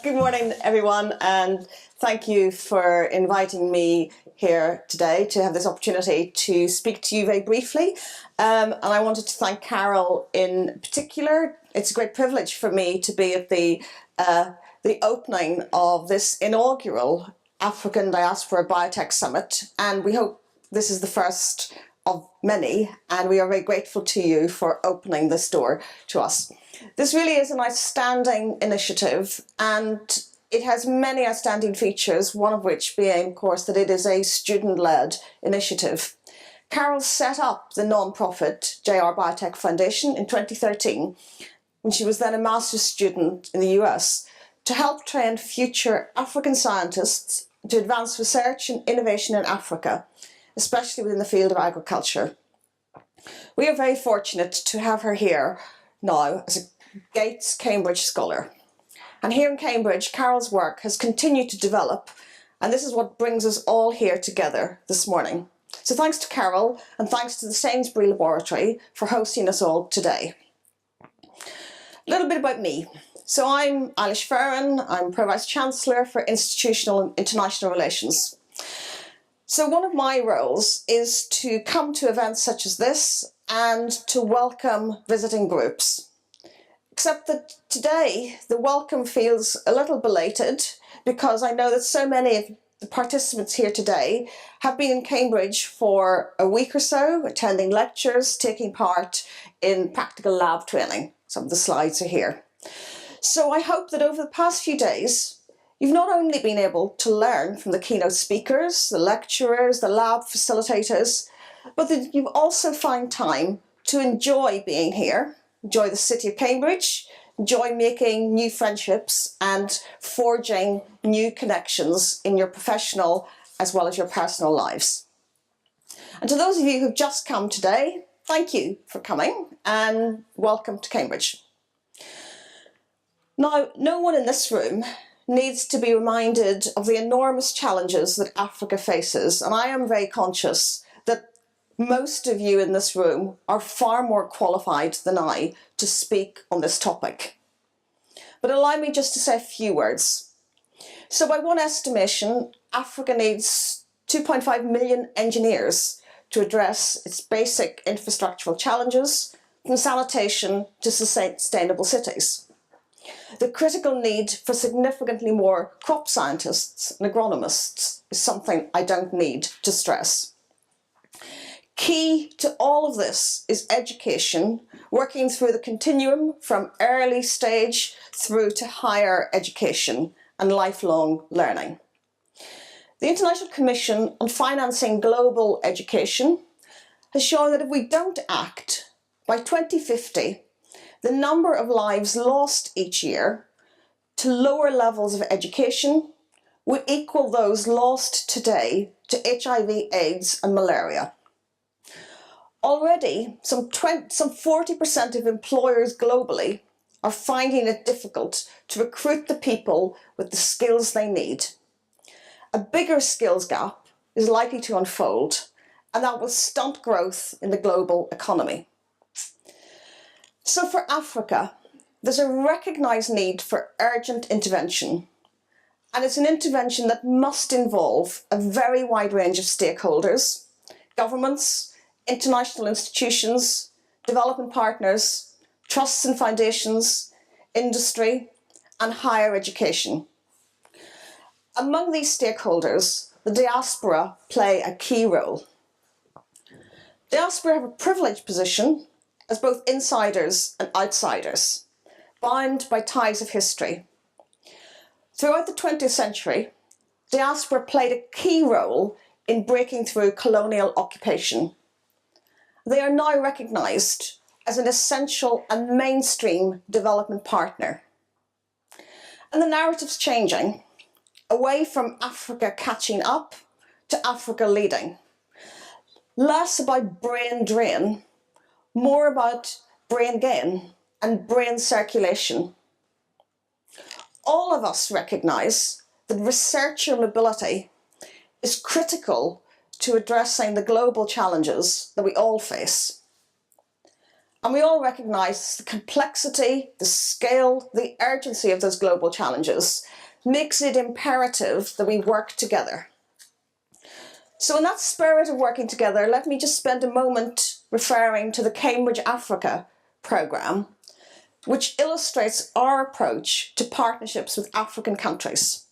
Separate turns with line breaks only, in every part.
Good morning, everyone, and thank you for inviting me here today to have this opportunity to speak to you very briefly. And I wanted to thank Carol in particular. It's a great privilege for me to be at the opening of this inaugural African Diaspora Biotech Summit, and we hope this is the first of many, and we are very grateful to you for opening this door to us. This really is an outstanding initiative, and it has many outstanding features, one of which being, of course, that it is a student-led initiative. Carol set up the non-profit JR Biotek Foundation in 2013, when she was then a master's student in the US, to help train future African scientists to advance research and innovation in Africa, especially within the field of agriculture. We are very fortunate to have her here now as a Gates Cambridge Scholar. And here in Cambridge, Carol's work has continued to develop, and this is what brings us all here together this morning. So thanks to Carol, and thanks to the Sainsbury Laboratory for hosting us all today. A little bit about me. So I'm Eilís Ferran, I'm Pro-Vice-Chancellor for Institutional and International Relations. So one of my roles is to come to events such as this and to welcome visiting groups. Except that today the welcome feels a little belated, because I know that so many of the participants here today have been in Cambridge for a week or so, attending lectures, taking part in practical lab training. Some of the slides are here. So I hope that over the past few days, you've not only been able to learn from the keynote speakers, the lecturers, the lab facilitators, but that you've also found time to enjoy being here, enjoy the city of Cambridge, enjoy making new friendships and forging new connections in your professional as well as your personal lives. And to those of you who've just come today, thank you for coming and welcome to Cambridge. Now, no one in this room needs to be reminded of the enormous challenges that Africa faces, and I am very conscious that most of you in this room are far more qualified than I to speak on this topic. But allow me just to say a few words. So by one estimation, Africa needs 2.5 million engineers to address its basic infrastructural challenges, from sanitation to sustainable cities. The critical need for significantly more crop scientists and agronomists is something I don't need to stress. Key to all of this is education, working through the continuum from early stage through to higher education and lifelong learning. The International Commission on Financing Global Education has shown that if we don't act, by 2050, the number of lives lost each year to lower levels of education would equal those lost today to HIV, AIDS and malaria. Already, some 40% of employers globally are finding it difficult to recruit the people with the skills they need. A bigger skills gap is likely to unfold, and that will stunt growth in the global economy. So for Africa, there's a recognised need for urgent intervention, and it's an intervention that must involve a very wide range of stakeholders: governments, international institutions, development partners, trusts and foundations, industry, and higher education. Among these stakeholders, the diaspora play a key role. Diaspora have a privileged position as both insiders and outsiders, bound by ties of history. Throughout the 20th century, diaspora played a key role in breaking through colonial occupation. They are now recognised as an essential and mainstream development partner. And the narrative's changing, away from Africa catching up to Africa leading. Less about brain drain, more about brain gain and brain circulation. All of us recognise that researcher mobility is critical to addressing the global challenges that we all face. And we all recognise the complexity, the scale, the urgency of those global challenges makes it imperative that we work together. So in that spirit of working together, let me just spend a moment referring to the Cambridge Africa programme, which illustrates our approach to partnerships with African countries.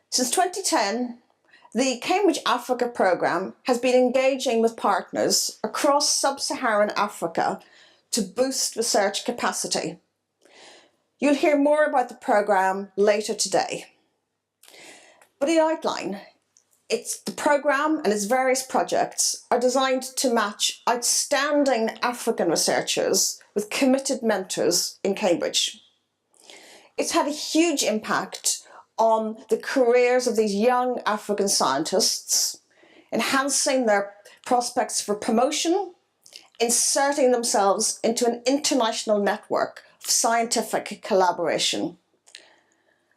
Since 2010, the Cambridge Africa programme has been engaging with partners across sub-Saharan Africa to boost research capacity. You'll hear more about the programme later today. But in outline, the programme and its various projects are designed to match outstanding African researchers with committed mentors in Cambridge. It's had a huge impact on the careers of these young African scientists, enhancing their prospects for promotion, inserting themselves into an international network of scientific collaboration.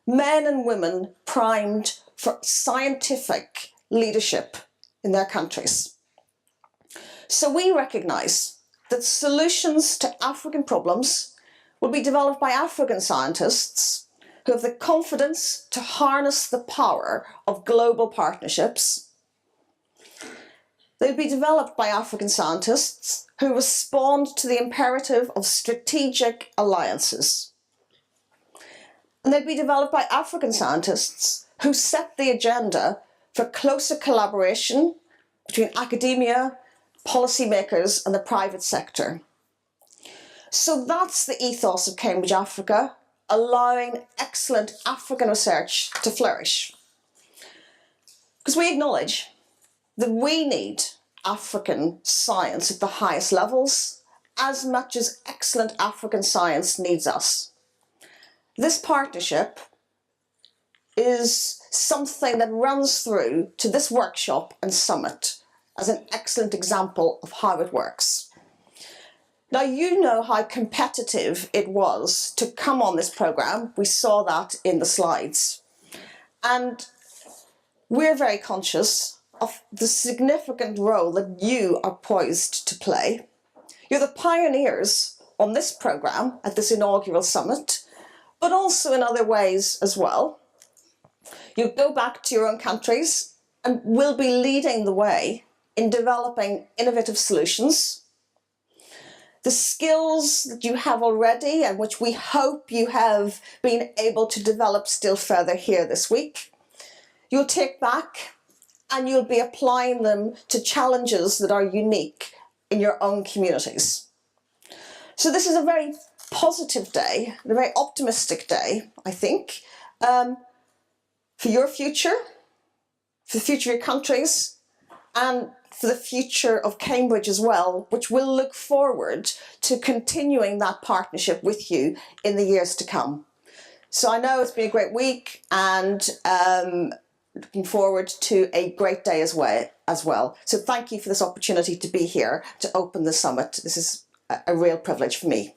Men and women primed for scientific leadership in their countries. So we recognise that solutions to African problems will be developed by African scientists who have the confidence to harness the power of global partnerships. They'll be developed by African scientists who respond to the imperative of strategic alliances. And they'll be developed by African scientists who set the agenda for closer collaboration between academia, policymakers and the private sector. So that's the ethos of Cambridge Africa, allowing excellent African research to flourish. Because we acknowledge that we need African science at the highest levels as much as excellent African science needs us. This partnership is something that runs through to this workshop and summit as an excellent example of how it works. Now, you know how competitive it was to come on this programme. We saw that in the slides. And we're very conscious of the significant role that you are poised to play. You're the pioneers on this programme at this inaugural summit, but also in other ways as well. You'll go back to your own countries and will be leading the way in developing innovative solutions. The skills that you have already and which we hope you have been able to develop still further here this week, you'll take back and you'll be applying them to challenges that are unique in your own communities. So this is a very positive day, a very optimistic day, I think, for your future, for the future of your countries, and for the future of Cambridge as well, which will look forward to continuing that partnership with you in the years to come. So I know it's been a great week and looking forward to a great day as well. So thank you for this opportunity to be here to open the summit. This is a real privilege for me.